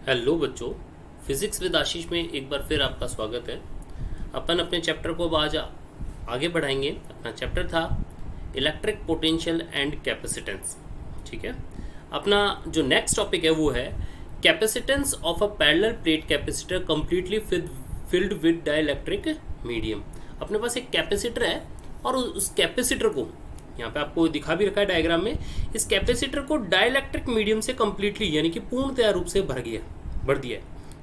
Hello बच्चों, physics with आशीष में एक बार फिर आपका स्वागत है। अपन अपने चैप्टर को अब आज आगे बढ़ाएंगे। अपना चैप्टर था इलेक्ट्रिक पोटेंशियल एंड कैपेसिटेंस। ठीक है, अपना जो नेक्स्ट टॉपिक है वो है capacitance of a parallel plate capacitor completely filled with dielectric medium. अपने पास एक कैपेसिटर है और उस कैपेसिटर को यहाँ पे आपको दिखा भी रखा है डायग्राम में। इस कैपेसिटर को डाइलेक्ट्रिक मीडियम से कंप्लीटली यानी कि पूर्णतया रूप से भर दिया है।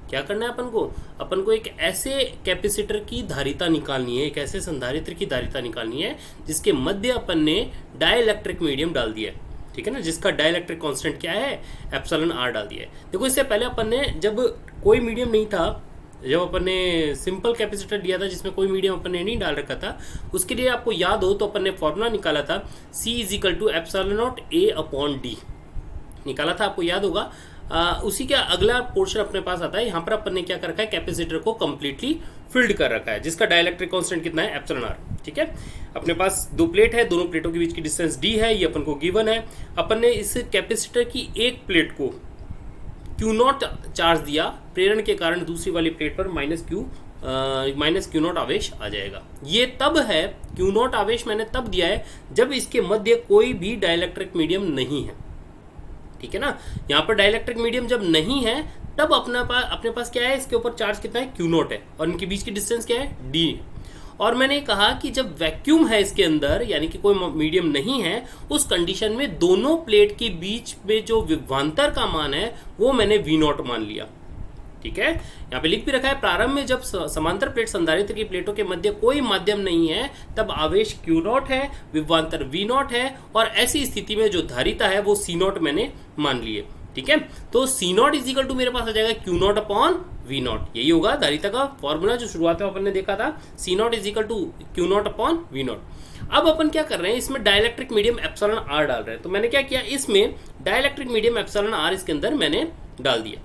क्या करना है अपन को एक ऐसे कैपेसिटर की धारिता निकालनी है, एक ऐसे संधारित्र की धारिता निकालनी है जिसके मध्य अपन ने डाइलेक्ट्रिक मीडियम डाल दिया है। ठीक है ना, जिसका डाइलेक्ट्रिक कांस्टेंट क्या है, एप्सिलॉन आर डाल दिया है। देखो, इससे पहले अपन ने जब कोई मीडियम नहीं था, जब अपन ने सिंपल कैपेसिटर दिया था जिसमें कोई मीडियम अपन ने नहीं डाल रखा था, उसके लिए आपको याद हो तो अपन ने फॉर्मूला निकाला था C = ε0A/d निकाला था, आपको याद होगा। उसी का अगला पोर्शन अपने पास आता है। यहाँ पर अपन ने क्या कर रखा है, कैपेसिटर को कंप्लीटली फिल्ड कर रखा है जिसका डाइलेक्ट्रिक कांस्टेंट कितना है, एप्सिलॉन आर। ठीक है, अपने पास दो प्लेट है, दोनों प्लेटों के बीच की डिस्टेंस d है, ये अपन को गिवन है। अपन ने इस कैपेसिटर की एक प्लेट को Q0 चार्ज दिया, प्रेरण के कारण दूसरी वाली प्लेट पर माइनस Q0 आवेश आ जाएगा। ये तब है, Q0 आवेश मैंने तब दिया है जब इसके मध्य कोई भी डाइलेक्ट्रिक मीडियम नहीं है। ठीक है ना, यहाँ पर डाइलेक्ट्रिक मीडियम जब नहीं है तब अपने पास क्या है, इसके ऊपर चार्ज कितना है, Q0 है, और इनके बीच की डिस्टेंस क्या है, d। और मैंने कहा कि जब वैक्यूम है इसके अंदर यानी कि कोई मीडियम नहीं है, उस कंडीशन में दोनों प्लेट के बीच में जो विभवांतर का मान है वो मैंने V0 मान लिया। ठीक है, यहाँ पे लिख भी रखा है, प्रारंभ में जब समांतर प्लेट संधारित्र की प्लेटों के मध्य कोई माध्यम नहीं है तब आवेश Q0 है, विभवांतर V0 है, और ऐसी स्थिति में जो धारिता है वो C0 मैंने मान ली है। ठीक है, तो C0 = मेरे पास आ जाएगा Q0/V0। यही होगा धारिता का फॉर्मूला जो शुरुआत में अपन ने देखा था, C0 = Q0/V0। अब अपन क्या कर रहे हैं, इसमें डाइलेक्ट्रिक मीडियम एप्सिलॉन आर डाल रहे हैं। तो मैंने क्या किया, इसमें डाइलेक्ट्रिक मीडियम एप्सिलॉन आर इसके अंदर मैंने डाल दिया।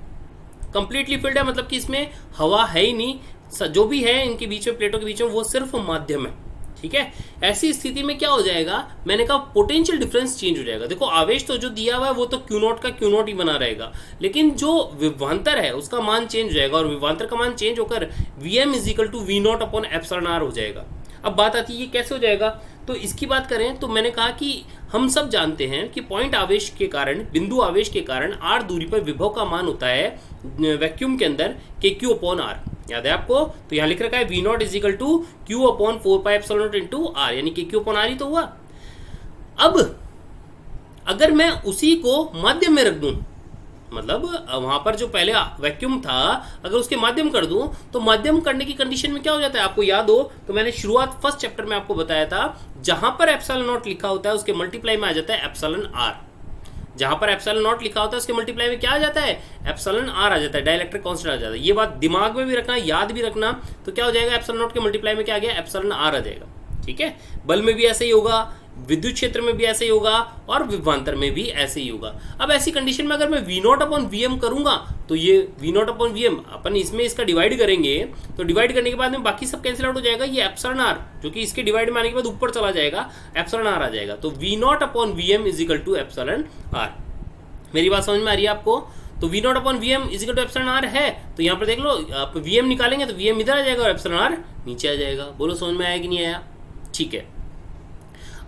कंप्लीटली फिल्ड है, मतलब कि इसमें हवा है ही नहीं, जो भी है इनके बीच में, प्लेटों के बीच में, वो सिर्फ माध्यम है। ठीक है, ऐसी स्थिति में क्या हो जाएगा, मैंने कहा पोटेंशियल डिफरेंस चेंज हो जाएगा। देखो, आवेश तो जो दिया हुआ है वो तो Q0 का Q0 ही बना रहेगा, लेकिन जो विभवांतर है उसका मान चेंज हो जाएगा, और विभवांतर का मान चेंज होकर Vm = V0/εr हो जाएगा। अब बात आती है ये कैसे हो जाएगा, तो इसकी बात करें तो मैंने कहा कि हम सब जानते हैं कि पॉइंट आवेश के कारण, बिंदु आवेश के कारण r दूरी पर विभव का मान होता है वैक्यूम के अंदर kQ/r। याद है आपको, तो यहाँ लिख रखा है V0 = Q/4πε0 r, यानी kQ/r ही तो हुआ। अब अगर मैं उसी को माध्यम में रख दूं, मतलब वहां पर जो पहले वैक्यूम था अगर उसके माध्यम कर दूं, तो माध्यम करने की कंडीशन में क्या हो जाता है, आपको याद हो तो मैंने शुरुआत फर्स्ट चैप्टर में आपको बताया था, जहां पर ε0 लिखा होता है उसके मल्टीप्लाई में आ जाता है एप्सिलॉन आर। जहां पर ε0 लिखा होता है उसके मल्टीप्लाई में क्या आ जाता है, एप्सिलॉन आर आ जाता है, डाइलेक्ट्रिक कांस्टेंट आ जाता है। ये बात दिमाग में भी रखना, याद भी रखना। तो क्या हो जाएगा, ε0 के मल्टीप्लाई में क्या आ गया, एप्सिलॉन आर आ जाएगा। ठीक है, बल में भी ऐसे ही होगा, विद्युत क्षेत्र में भी ऐसे ही होगा, और विभवांतर में भी ऐसे ही होगा। अब ऐसी कंडीशन में अगर मैं V0/Vm करूंगा तो ये V0/Vm अपन इसमें इसका डिवाइड करेंगे, तो डिवाइड करने के बाद में बाकी सब कैंसिल आउट हो जाएगा। ये एप्सिलॉन आर जो कि इसके डिवाइड में आने के बाद ऊपर चला जाएगा, एप्सिलॉन आर आ जाएगा। तो V0/Vm = एप्सिलॉन आर। मेरी बात समझ में आ रही है आपको? तो V0/Vm = एप्सिलॉन आर है, तो यहाँ पर देख लो, आप Vm निकालेंगे तो Vm इधर आ जाएगा और एप्सिलॉन आर नीचे आ जाएगा। बोलो समझ में आया कि नहीं आया? ठीक है,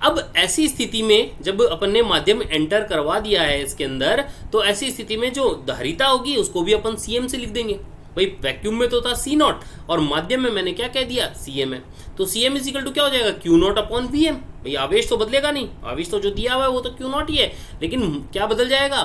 अब ऐसी स्थिति में जब अपन ने माध्यम एंटर करवा दिया है इसके अंदर, तो ऐसी स्थिति में जो धारिता होगी उसको भी अपन Cm से लिख देंगे। भाई वैक्यूम में तो था C0 और माध्यम में मैंने क्या कह दिया, Cm है, तो Cm = क्या हो जाएगा, Q0/Vm। भाई आवेश तो बदलेगा नहीं, आवेश तो जो दिया हुआ है वो तो Q0 ही है, लेकिन क्या बदल जाएगा,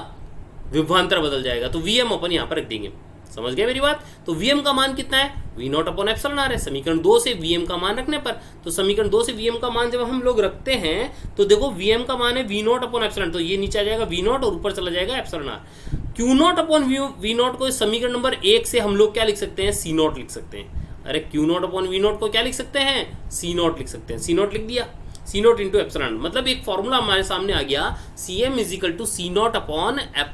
विभवांतर बदल जाएगा। तो Vm अपन यहाँ पर रख देंगे। समझ गए मेरी बात? तो Vm का मान कितना है, V0/εr है। समीकरण 2 से Vm का मान रखने पर, तो समीकरण 2 से Vm का मान जब हम लोग रखते हैं तो देखो Vm का मान है V0/ε, तो ये नीचे आ जाएगा V0 और ऊपर चला जाएगा εr। Q0/V0 को समीकरण नंबर 1 से हम लोग क्या लिख सकते हैं, C0 लिख सकते हैं। अरे Q0/V0 को क्या लिख सकते हैं, C0 लिख सकते हैं। C0 लिख दिया, C0 × εr, मतलब एक फॉर्मूला हमारे सामने आ गया, Cm = C0 ×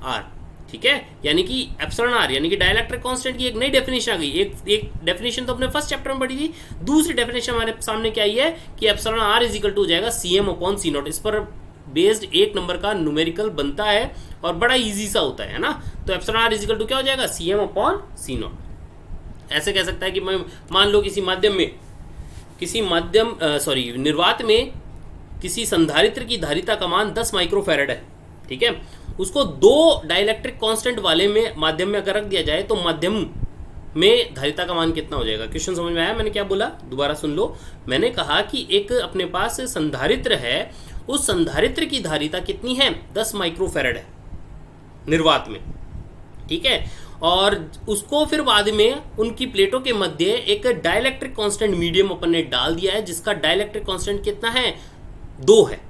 εr। ठीक है, यानी कि एप्सिलॉन आर यानी कि डाइलेक्ट्रिक कांस्टेंट की एक नई डेफिनेशन आ गई। एक डेफिनेशन तो अपने फर्स्ट चैप्टर में पढ़ी थी, दूसरी डेफिनेशन हमारे सामने क्या आई है कि एप्सिलॉन आर = हो जाएगा Cm/C0। इस पर बेस्ड एक नंबर का न्यूमेरिकल बनता है और बड़ा इजी सा होता है ना। तो एप्सिलॉन आर इजिकल टू क्या हो जाएगा, Cm अपॉन C नॉट। ऐसे कह सकता है कि मैं मान लो निर्वात में किसी संधारित्र की धारिता का मान 10 माइक्रोफैरड है, ठीक है। उसको 2 डाइलेक्ट्रिक कांस्टेंट वाले में माध्यम में अगर रख दिया जाए तो माध्यम में धारिता का मान कितना हो जाएगा। क्वेश्चन समझ में आया मैंने क्या बोला, दोबारा सुन लो। मैंने कहा कि एक अपने पास संधारित्र है, उस संधारित्र की धारिता कितनी है, 10 माइक्रोफैरड है निर्वात में, ठीक है। और उसको फिर बाद में उनकी प्लेटों के मध्य एक डाइलेक्ट्रिक कांस्टेंट मीडियम अपन ने डाल दिया है, जिसका डाइलेक्ट्रिक कांस्टेंट कितना है, 2 है,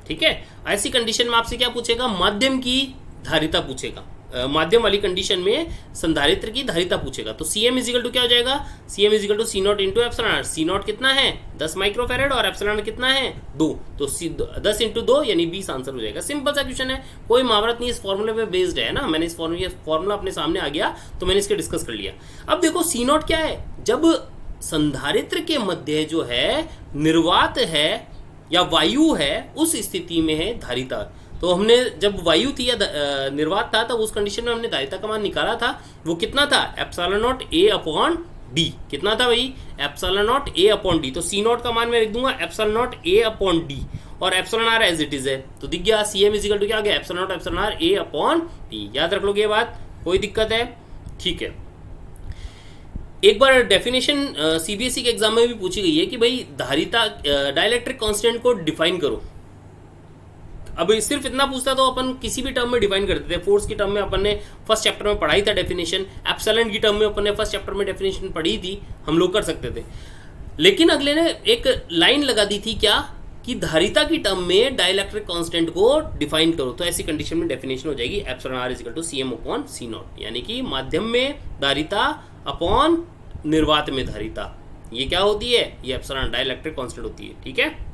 ठीक है। ऐसी कंडीशन में आपसे क्या पूछेगा, माध्यम की धारिता पूछेगा। माध्यम वाली कंडीशन में संधारित्र की धारिता पूछेगा। तो Cm इजिकल टू क्या हो जाएगा, Cm equal to C naught into epsilon R. C naught कितना है, 10 माइक्रोफैरड और एप्सिलॉन कितना है, 2। तो 10 इंटू 2 यानी 20 आंसर हो जाएगा। सिंपल सा क्वेश्चन है, कोई महावरत नहीं, इस फॉर्मूले पे बेस्ड है ना। मैंने इस फॉर्मूला अपने सामने आ गया तो मैंने इसके डिस्कस कर लिया। अब देखो C नॉट क्या है, जब संधारित्र के मध्य जो है निर्वात है या वायु है, उस स्थिति में है धारिता। तो हमने जब वायु थी या निर्वात था, तब उस कंडीशन में हमने धारिता का मान निकाला था। वो कितना था, epsilon naught A upon D। कितना था भाई, epsilon naught A upon D। तो C नॉट का मान मैं लिख दूंगा epsilon naught A upon D और epsilon R as it is है। तो दिख गया Cm इजिकल टू क्या आ गया, epsilon naught epsilon R A upon D। याद रख लोगे ये बात, कोई दिक्कत है, ठीक है। एक बार डेफिनेशन CBSE के एग्जाम में भी पूछी गई है कि भाई धारिता डाइलेक्ट्रिक कांस्टेंट को डिफाइन करो। अब सिर्फ इतना पूछता तो अपन किसी भी टर्म में डिफाइन करते थे। फोर्स की टर्म में अपन ने फर्स्ट चैप्टर में पढ़ाई था डेफिनेशन, एप्सिलॉन की टर्म में अपन ने फर्स्ट चैप्टर में डेफिनेशन पढ़ी थी, हम लोग कर सकते थे। लेकिन अगले ने एक लाइन लगा दी थी क्या, कि धारिता की टर्म में डाइलेक्ट्रिक कांस्टेंट को डिफाइन करो। तो ऐसी कंडीशन में डेफिनेशन हो जाएगी epsilon R equal to Cm upon C naught, यानी कि माध्यम में धारिता अपॉन निर्वात में धारिता। ये क्या होती है, ये एप्सिलॉन डाइलेक्ट्रिक कांस्टेंट होती है, ठीक है।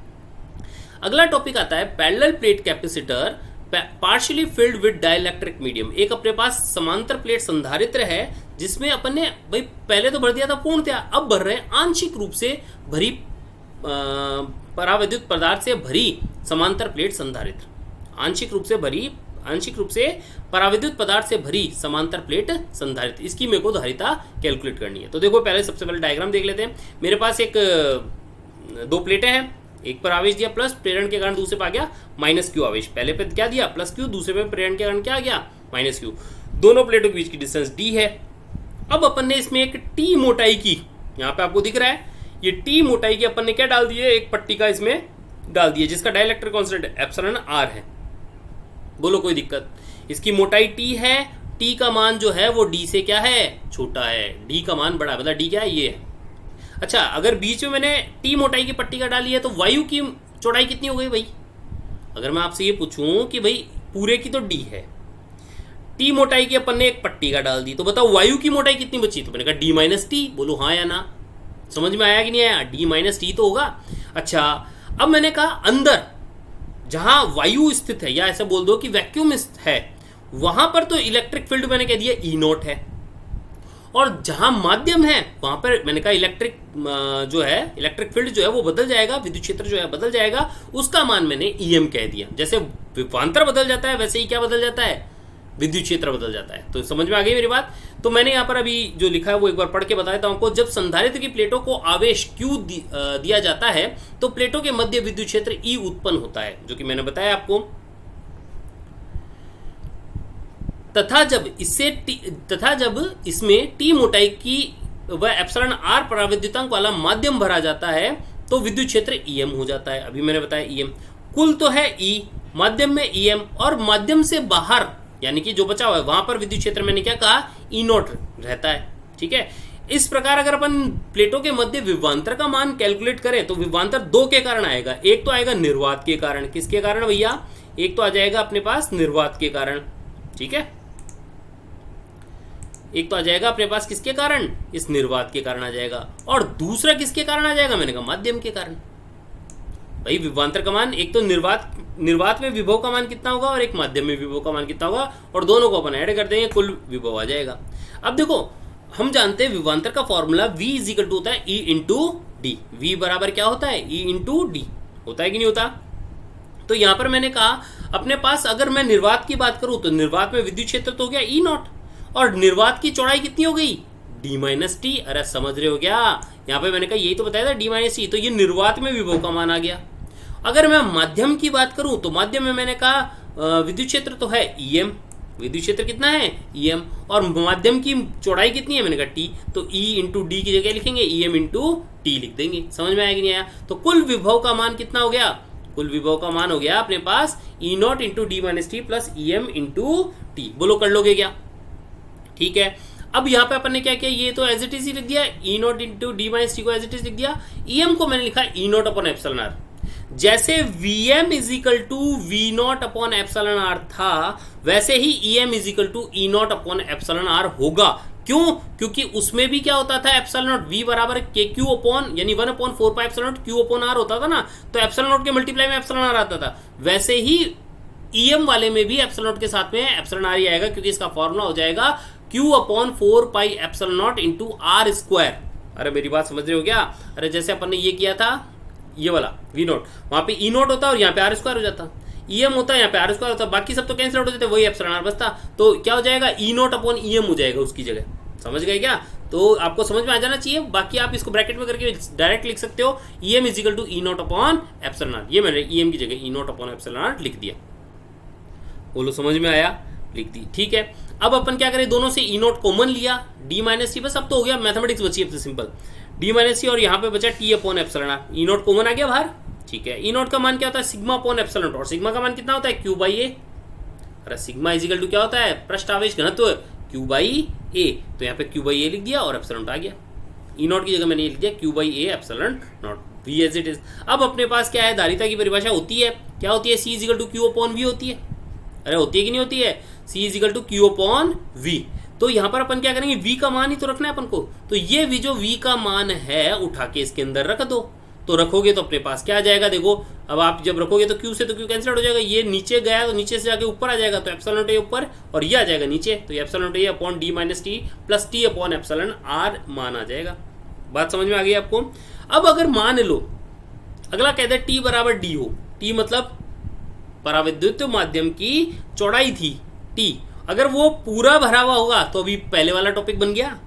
अगला टॉपिक आता है parallel plate capacitor partially filled with dielectric medium. एक अपने पास समांतर प्लेट संधारित्र है जिसमें अपन ने भाई पहले तो भर दिया था पूर्णतया, अब भर रहे हैं आंशिक रूप से भरी परावैद्युत पदार्थ से भरी समांतर प्लेट संधारित्र। आंशिक रूप से परावैद्युत पदार्थ से भरी समांतर प्लेट संधारित्र, इसकी मेरे को धारिता कैलकुलेट करनी है। तो देखो पहले सबसे पहले डायग्राम देख लेते हैं। मेरे पास एक 2 प्लेटें हैं, एक पर आवेश दिया प्लस, प्रेरण के कारण दूसरे पे आ गया माइनस क्यू आवेश। पहले पे क्या दिया प्लस क्यू, दूसरे पे प्रेरण के कारण क्या आ गया माइनस क्यू। दोनों प्लेटों के बीच की डिस्टेंस d है। अब अपन ने इसमें एक t मोटाई की, यहाँ पे आपको दिख रहा है ये t मोटाई की अपन ने क्या डाल दी है, एक पट्टी का इसमें डाल दी है जिसका डाइलेक्ट्रिक कांस्टेंट एप्सिलॉन r है। बोलो कोई दिक्कत, इसकी मोटाई t है, t का मान जो है वो d से क्या है, छोटा है, d का मान बड़ा, मतलब d क्या है, ये है। अच्छा, अगर बीच में मैंने t मोटाई की पट्टी का डाली है तो वायु की चौड़ाई कितनी हो गई भाई। अगर मैं आपसे ये पूछूं कि भाई पूरे की तो d है, t मोटाई की अपन ने एक पट्टी का डाल दी, तो बताओ वायु की मोटाई कितनी बची। तो मैंने कहा d माइनस टी। बोलो हाँ या ना, समझ में आया कि नहीं आया, d माइनस टी तो होगा। अच्छा, अब मैंने कहा अंदर जहां वायु स्थित है, या ऐसा बोल दो कि वैक्यूम है, वहां पर तो इलेक्ट्रिक फील्ड मैंने कह दिया E नॉट है, और जहां माध्यम है वहां पर मैंने कहा इलेक्ट्रिक फील्ड जो है वो बदल जाएगा, विद्युत क्षेत्र जो है बदल जाएगा, उसका मान मैंने EM कह दिया। जैसे विभवांतर बदल जाता है वैसे ही क्या बदल जाता है, विद्युत क्षेत्र बदल जाता है। तो समझ में आ गई मेरी बात। तो मैंने यहाँ पर अभी जो लिखा है वो एक बार पढ़ के बता देता हूं आपको। जब संधारित्र की प्लेटों को आवेश Q दिया जाता है तो प्लेटों के मध्य विद्युत क्षेत्र E उत्पन्न होता है, जो कि मैंने बताया आपको। तथा जब इसमें T मोटाई की व एप्सिलॉन R परावैद्युतांक वाला माध्यम भरा जाता है तो विद्युत क्षेत्र EM हो जाता है। अभी मैंने बताया EM कुल तो है E, माध्यम में EM, और माध्यम से बाहर यानी कि जो बचा हुआ है वहां पर विद्युत क्षेत्र मैंने क्या कहा, E नॉट रहता है, ठीक है। इस प्रकार अगर अपन प्लेटों के मध्य विभवांतर का मान कैलकुलेट करें तो विभवांतर 2 के कारण आएगा। एक तो आएगा निर्वात के कारण, किसके कारण भैया, एक तो आ जाएगा अपने पास निर्वात के कारण, ठीक है। एक तो आ जाएगा अपने पास किसके कारण, इस निर्वात के कारण आ जाएगा, और दूसरा किसके कारण आ जाएगा, मैंने कहा माध्यम के कारण। भाई विभवांतर का मान एक तो निर्वात में विभव का मान कितना होगा और एक माध्यम में विभव का मान कितना होगा, और दोनों को अपन ऐड कर देंगे, कुल विभव आ जाएगा। अब देखो हम जानते हैं विभवांतर का फॉर्मूला V इजिकल टू होता है E इंटू डी। V बराबर क्या होता है, E इंटू डी, होता है कि नहीं होता। तो यहां पर मैंने कहा अपने पास अगर मैं निर्वात की बात करूं तो निर्वात में विद्युत क्षेत्र तो हो गया ई नॉट, और निर्वात की चौड़ाई कितनी हो गई डी माइनस टी। अरे समझ रहे हो क्या, यहां पे मैंने कहा यही तो बताया था डी माइनस टी, तो ये निर्वात में विभव का मान आ गया। अगर मैं माध्यम की बात करूं तो माध्यम में मैंने कहा विद्युत क्षेत्र तो है ईएम, विद्युत क्षेत्र कितना है ईएम, और माध्यम की चौड़ाई कितनी है मैंने कहा टी, तो ई इंटू डी की जगह लिखेंगे ईएम इंटू टी लिख देंगे। समझ में आया कि नहीं आया? तो कुल विभव का मान कितना हो गया, कुल विभव का मान हो गया अपने पास E naught into D minus T plus E M into T. बोलो कर लोगे क्या? ठीक है। अब यहाँ पे अपन ने क्या किया, ये तो एज इट इज ही लिख दिया, E naught into D minus T को एज इट इज लिख दिया, ईएम को मैंने लिखा E naught upon epsilon R. जैसे Vm is equal to V naught upon epsilon R था, वैसे ही Em is equal to E naught upon epsilon R होगा। क्यों? क्योंकि उसमें भी क्या होता था एप्सिलॉन नॉट V बराबर के क्यू अपॉन यानी 1/4 pi epsilon naught Q upon R होता था ना, तो एप्सिलॉन नॉट के मल्टीप्लाई में एप्सिलॉन आर आता था। वैसे ही Em वाले में भी एप्सिलॉन नॉट के साथ में एप्सिलॉन आर ही आएगा, क्योंकि इसका फॉर्मूला हो जाएगा Q upon 4 pi epsilon naught into R square. अरे मेरी बात समझ रहे हो क्या? अरे जैसे अपन ने ये किया था ये वाला वी नोट, वहां पे ई नोट होता और यहाँ पे आर स्क्वायर हो जाता, ईएम होता है यहाँ पे आर स्क्वायर होता, बाकी सब तो कैंसिल आउट हो जाते, वही एप्सिलॉन आर बचता। तो क्या हो जाएगा ई नोट अपॉन ईएम हो जाएगा उसकी जगह। समझ गए क्या? तो आपको समझ में आ जाना चाहिए। बाकी आप इसको ब्रैकेट में करके डायरेक्ट लिख सकते हो, EM is equal to E naught upon epsilon R. ये मैंने ईएम की जगह E naught upon epsilon R लिख दिया। बोलो समझ में आया? लिख दी। ठीक है। अब अपन क्या करें, दोनों से ई नोट कॉमन लिया, डी माइनस टी, बस अब तो हो गया, मैथमेटिक्स बची अब तो सिंपल, डी माइनस टी और यहाँ पे बचा T upon epsilon R. E naught common आ गया बाहर। ठीक है। ई नोट का मान क्या होता है सिग्मा अपॉन एप्सिलॉन नॉट, और सिग्मा का मान कितना होता है क्यू बाई ए। अरे सिग्मा इज इक्वल टू क्या होता है पृष्ठ आवेश घनत्व क्यू बाई ए, तो यहाँ पे क्यू बाई ए लिख दिया और एप्सिलॉन आ गया। ई नोट की जगह मैंने लिख दिया Q by A epsilon naught, V as it is. अब अपने पास क्या है, धारिता की परिभाषा होती है, क्या होती है, C is equal to Q upon V होती है। अरे होती है कि नहीं होती है, C is equal to Q upon V. तो यहां पर अपन क्या करेंगे, v का मान ही तो रखना है अपन को, तो ये v जो v का मान है उठा के इसके अंदर रख दो। तो रखोगे तो अपने पास क्या आ जाएगा, देखो अब आप जब रखोगे तो q से तो q कैंसिल आउट हो जाएगा, ये नीचे गया तो नीचे से जाके ऊपर आ जाएगा, तो एप्सिलॉन नॉट a ऊपर और ये आ जाएगा नीचे, तो epsilon naught a upon D minus T plus T upon epsilon R मान आ जाएगा। बात समझ में आ गई आपको? अब अगर मान लो अगला कहते हैं t बराबर d हो, t मतलब पराविद्युत माध्यम की चौड़ाई थी t, अगर वो पूरा भरा हुआ होगा तो अभी पहले वाला टॉपिक बन गया।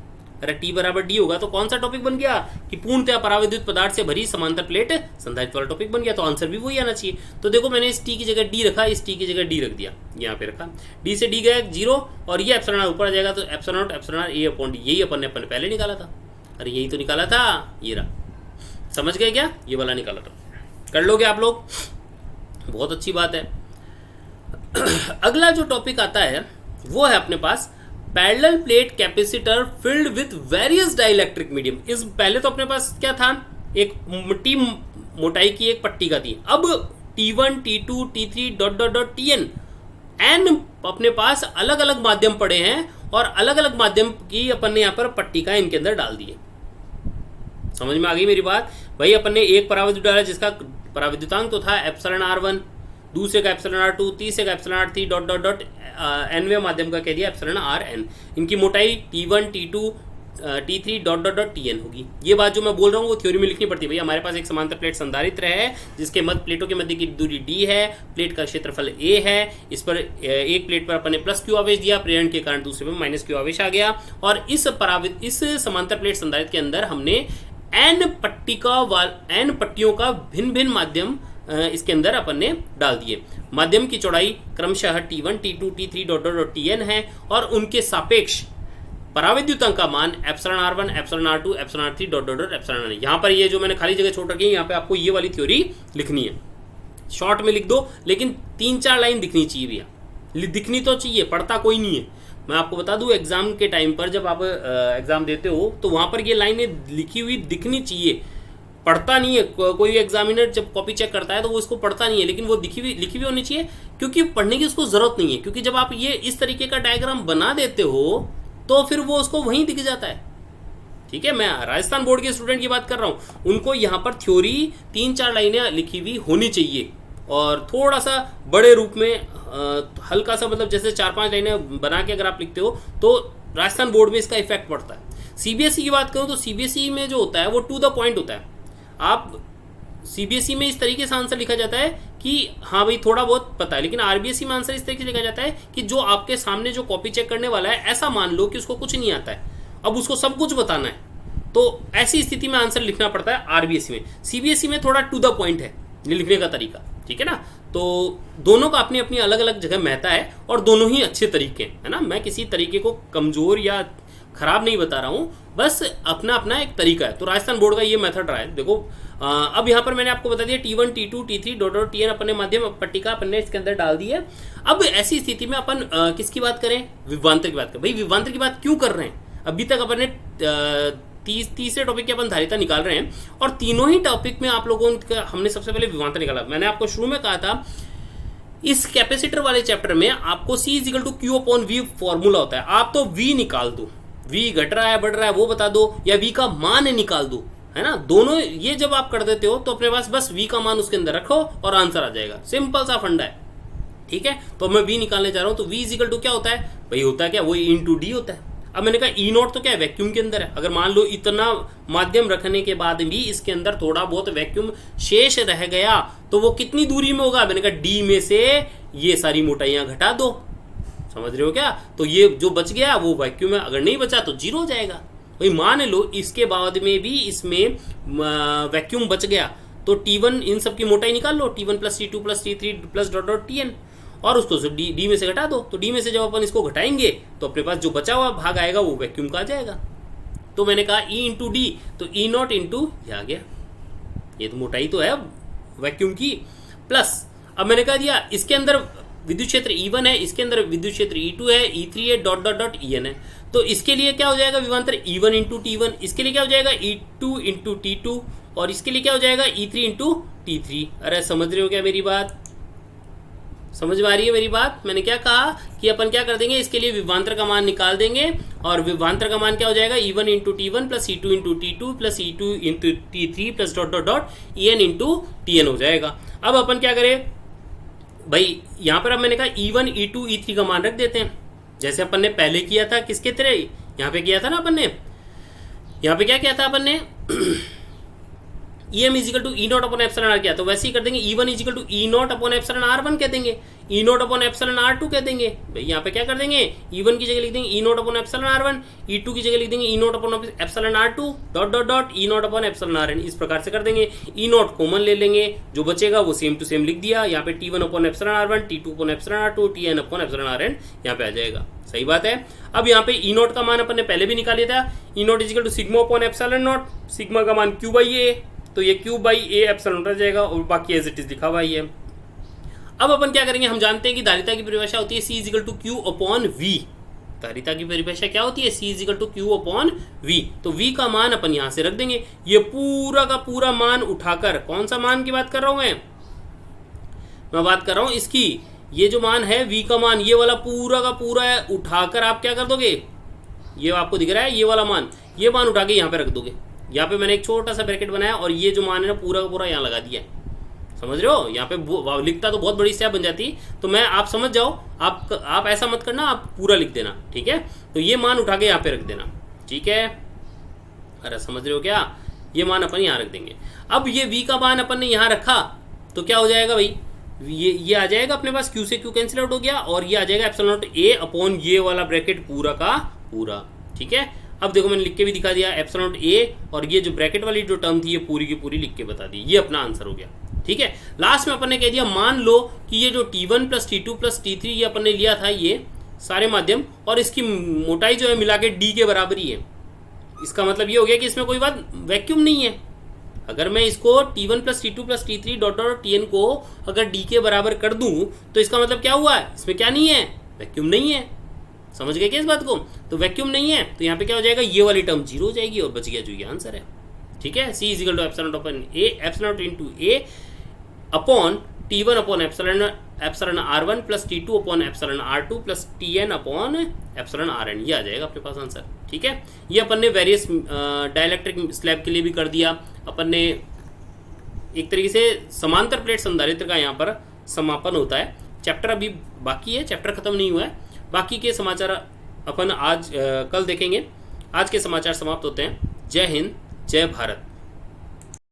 अरे टी बराबर डी होगा तो कौन सा टॉपिक बन गया कि पूर्णतया पराविद्युत पदार्थ से भरी समांतर प्लेट संधारित्र वाला टॉपिक बन गया, तो आंसर भी वही आना चाहिए। तो देखो मैंने इस टी की जगह डी रखा, इस टी की जगह डी रख दिया, यहाँ पे रखा, डी से डी गया 0 और ये एप्सिलॉन आर ऊपर आ जाएगा, तो epsilon naught epsilon R A upon D, यही अपन ने पहले निकाला था। अरे यही तो निकाला था, ये रहा। समझ गए क्या? ये वाला निकाला था, कर लोगे आप लोग, बहुत अच्छी बात है। अगला जो टॉपिक आता है वो है अपने पास parallel plate capacitor filled with various dielectric medium. इस पहले तो अपने पास क्या था, एक टी मोटाई की एक पट्टी का थी, अब T1 T2 T3 dot dot dot Tn N अपने पास अलग अलग माध्यम पड़े हैं और अलग अलग माध्यम की अपन ने यहाँ पर पट्टी का इनके अंदर डाल दिए। समझ में आ गई मेरी बात भाई? अपन ने एक पराविद्युत डाला जिसका पराविद्युतांक तो था एप्सिलॉन R1, दूसरे का एप्सिलॉन R2, तीसरे का epsilon R3 dot dot dot envy माध्यम का कह दिया एप्सिलॉन Rn। इनकी मोटाई T1 T2 T3 dot dot dot Tn होगी। ये बात जो मैं बोल रहा हूँ वो थ्योरी में लिखनी पड़ती है भैया। हमारे पास एक समांतर प्लेट संधारित्र है जिसके मध्य प्लेटों के मध्य की दूरी d है, प्लेट का क्षेत्रफल a है, इस पर एक प्लेट पर अपन ने प्लस q आवेश दिया, प्रेरण के कारण दूसरे पर माइनस q आवेश आ गया, और इस समांतर प्लेट संधारित्र के अंदर हमने n पट्टियों का भिन्न भिन्न माध्यम इसके अंदर अपन ने डाल दिए। माध्यम की चौड़ाई क्रमशः T1 T2 T3 dot dot dot Tn है और उनके सापेक्ष पराविद्युतांक का मान epsilon R1 epsilon R2 epsilon R3 dot dot dot epsilon Rn है। यहाँ पर ये जो मैंने खाली जगह छोड़ रखी है, यहाँ पे आपको ये वाली थ्योरी लिखनी है, शॉर्ट में लिख दो, लेकिन 3-4 लाइन दिखनी चाहिए भैया, दिखनी तो चाहिए, पढ़ता कोई नहीं है। मैं आपको बता दूं एग्जाम के टाइम पर जब आप एग्जाम देते हो तो वहां पर ये लाइनें लिखी हुई दिखनी चाहिए, पढ़ता नहीं है कोई एग्जामिनर जब कॉपी चेक करता है तो वो इसको पढ़ता नहीं है, लेकिन वो लिखी हुई होनी चाहिए, क्योंकि पढ़ने की उसको जरूरत नहीं है, क्योंकि जब आप ये इस तरीके का डायग्राम बना देते हो तो फिर वो उसको वहीं दिख जाता है। ठीक है, मैं राजस्थान बोर्ड के स्टूडेंट की बात कर रहा हूँ, उनको यहाँ पर थ्योरी 3-4 लाइनें लिखी हुई होनी चाहिए और थोड़ा सा बड़े रूप में हल्का सा, मतलब जैसे 4-5 लाइनें बना के अगर आप लिखते हो तो राजस्थान बोर्ड में इसका इफेक्ट पड़ता है। सीबीएसई की बात करूँ तो सीबीएसई में जो होता है वो टू द पॉइंट होता है। आप सीबीएसई में इस तरीके से आंसर लिखा जाता है कि हाँ भाई थोड़ा बहुत पता है, लेकिन आरबीएसई में आंसर इस तरीके से लिखा जाता है कि जो आपके सामने जो कॉपी चेक करने वाला है, ऐसा मान लो कि उसको कुछ नहीं आता है, अब उसको सब कुछ बताना है, तो ऐसी स्थिति में आंसर लिखना पड़ता है आरबीएसई में। सीबीएसई में थोड़ा टू द पॉइंट है ये लिखने का तरीका, ठीक है ना। तो दोनों का अपनी अपनी अलग अलग जगह महत्ता है और दोनों ही अच्छे तरीके हैं, है ना। मैं किसी तरीके को कमजोर या खराब नहीं बता रहा हूँ, बस अपना अपना एक तरीका है। तो राजस्थान बोर्ड का ये मेथड रहा है। देखो अब यहाँ पर मैंने आपको बता दिया T1 T2 T3 dot dot TN अपने माध्यम पट्टिका अपन ने इसके अंदर डाल दी है। अब ऐसी स्थिति में अपन किसकी बात करें, विभवांतर की बात करें। भाई विभवांतर की बात क्यों कर रहे हैं, अभी तक अपन ने तीसरे टॉपिक की अपन धारिता निकाल रहे हैं और तीनों ही टॉपिक में आप लोगों का हमने सबसे पहले विभवांतर निकाला। मैंने आपको शुरू में कहा था इस कैपेसिटर वाले चैप्टर में आपको C equal to Q upon V formula होता है। आप तो V निकाल दो, V घट रहा है बढ़ रहा है वो बता दो, या V का मान निकाल दो, है ना। दोनों ये जब आप कर देते हो तो अपने पास बस V का मान उसके अंदर रखो और आंसर आ जाएगा। सिंपल सा फंडा है, ठीक है। तो मैं V निकालने जा रहा हूं, तो V इजिकल टू क्या होता है भाई, होता है क्या, वो इंटू डी होता है। अब मैंने कहा ई नॉट तो क्या है, वैक्यूम के अंदर है। अगर मान लो इतना माध्यम रखने के बाद भी इसके अंदर थोड़ा बहुत वैक्यूम शेष रह गया तो वो कितनी दूरी में होगा, मैंने कहा डी में से ये सारी मोटाइयां घटा दो। समझ रहे हो क्या। तो ये जो बच गया वो वैक्यूम है, अगर नहीं बचा तो जीरो हो जाएगा। भाई मान लो इसके बाद में भी इसमें वैक्यूम बच गया तो T1 इन सब की मोटाई निकाल लो, T1 plus T2 plus T3 plus dot dot TN, और उसको डी में से घटा दो। तो डी में से जब अपन इसको घटाएंगे तो अपने पास जो बचा हुआ भाग आएगा वो वैक्यूम का आ जाएगा। तो मैंने कहा E इंटू डी, तो E नॉट इंटू ये आ गया, ये तो मोटाई तो है अब वैक्यूम की, प्लस अब मैंने कहा दिया इसके अंदर विद्युत क्षेत्र E1 है, इसके अंदर विद्युत क्षेत्र E2 है, E3 है, डॉट डॉट डॉट EN है। तो इसके लिए क्या हो जाएगा विभवांतर E1 इंटू T1, इसके लिए क्या हो जाएगा E2 इंटू T2, और इसके लिए क्या हो जाएगा E3 इंटू T3। अरे समझ रहे हो क्या मेरी बात, समझ में आ रही है मेरी बात। मैंने क्या कहा कि अपन क्या कर देंगे, इसके लिए विभवांतर का मान निकाल देंगे और विभवांतर का मान क्या हो जाएगा E1 into T1 plus E2 into T2 plus E2 into T3 plus dot dot dot EN into TN हो जाएगा। अब अपन क्या करें भाई, यहाँ पर अब मैंने कहा E1 E2 E3 का मान रख देते हैं, जैसे अपन ने पहले किया था। किसके तरह यहाँ पे किया था ना अपन ने, यहाँ पे क्या किया था अपन ने EM equal to E naught upon epsilon R किया, तो वैसे ही कर देंगे E1 equal to E naught upon epsilon R1 कह देंगे, E naught upon epsilon R2 कह देंगे। भाई यहाँ पे क्या कर देंगे, E1 की जगह लिख देंगे E naught upon epsilon R1, E2 की जगह लिख देंगे E naught upon epsilon R2 dot dot dot E naught upon epsilon RN। इस प्रकार से कर देंगे, E नॉट कॉमन ले लेंगे, जो बचेगा वो सेम टू सेम लिख दिया। यहाँ पे T1 upon epsilon R1, T2 upon epsilon R2, TN upon epsilon RN यहाँ पे आ जाएगा। सही बात है। अब यहाँ पे E नॉट का मान अपन ने पहले भी निकाल लिया था, E naught equal to sigma upon epsilon naught, sigma का मान Q बाई A, तो ये Q बाई A एप्सिलॉन रह जाएगा और बाकी एज इट इज लिखा हुआ है। अब अपन क्या करेंगे, हम जानते हैं कि धारिता की परिभाषा होती है C equal to Q upon V। धारिता की परिभाषा क्या होती है, C equal to Q upon V। तो V का मान अपन यहां से रख देंगे। ये पूरा का पूरा मान उठाकर, कौन सा मान की बात कर रहा हूं मैं बात कर रहा हूं इसकी, ये जो मान है V का मान, ये वाला पूरा का पूरा है, उठाकर आप क्या कर दोगे, ये आपको दिख रहा है ये वाला मान, ये मान उठा के यहाँ पे रख दोगे। यहाँ पे मैंने एक छोटा सा ब्रैकेट बनाया और ये जो मान है ना पूरा का पूरा यहाँ लगा दिया है। समझ रहे हो, यहाँ पे लिखता तो बहुत बड़ी स्टेप बन जाती, तो मैं आप समझ जाओ, आप ऐसा मत करना, आप पूरा लिख देना, ठीक है। तो ये मान उठा के यहाँ पे रख देना, ठीक है। अरे समझ रहे हो क्या, ये मान अपन यहाँ रख देंगे। अब ये V का मान अपन ने यहाँ रखा तो क्या हो जाएगा भाई, ये आ जाएगा अपने पास, Q से Q कैंसिल आउट हो गया और ये आ जाएगा एप्सिलॉन नॉट A अपॉन ये वाला ब्रैकेट पूरा का पूरा, ठीक है। अब देखो मैंने लिख के भी दिखा दिया एप्सिलॉन नॉट A, और ये जो ब्रैकेट वाली जो टर्म थी ये पूरी की पूरी लिख के बता दी। ये अपना आंसर हो गया, ठीक है। लास्ट में अपन ने कह दिया, मान लो कि ये जो T1 plus T2 plus T3 ये अपन ने लिया था ये सारे माध्यम, और इसकी मोटाई जो है मिला के D के बराबर ही है। इसका मतलब ये हो गया कि इसमें कोई बात वैक्यूम नहीं है। अगर मैं इसको T1 plus T2 plus T3 dot dot TN को अगर D के बराबर कर दूं तो इसका मतलब क्या हुआ, इसमें क्या नहीं है, वैक्यूम नहीं है। समझ गए क्या इस बात को, तो वैक्यूम नहीं है तो यहाँ पे क्या हो जाएगा, ये वाली टर्म जीरो हो जाएगी और बच गया जो ये आंसर है, ठीक है। C equal to epsilon naught upon A, epsilon naught into A upon T1 upon epsilon R1 plus T2 upon epsilon R2 plus TN upon epsilon RN, ये आ जाएगा अपने पास आंसर, ठीक है। ये अपन ने वेरियस डाइलेक्ट्रिक स्लैब के लिए भी कर दिया। अपन ने एक तरीके से समांतर प्लेट संधारित्र का यहाँ पर समापन होता है। चैप्टर अभी बाकी है, चैप्टर खत्म नहीं हुआ है, बाकी के समाचार अपन आज कल देखेंगे। आज के समाचार समाप्त होते हैं। जय हिंद, जय भारत।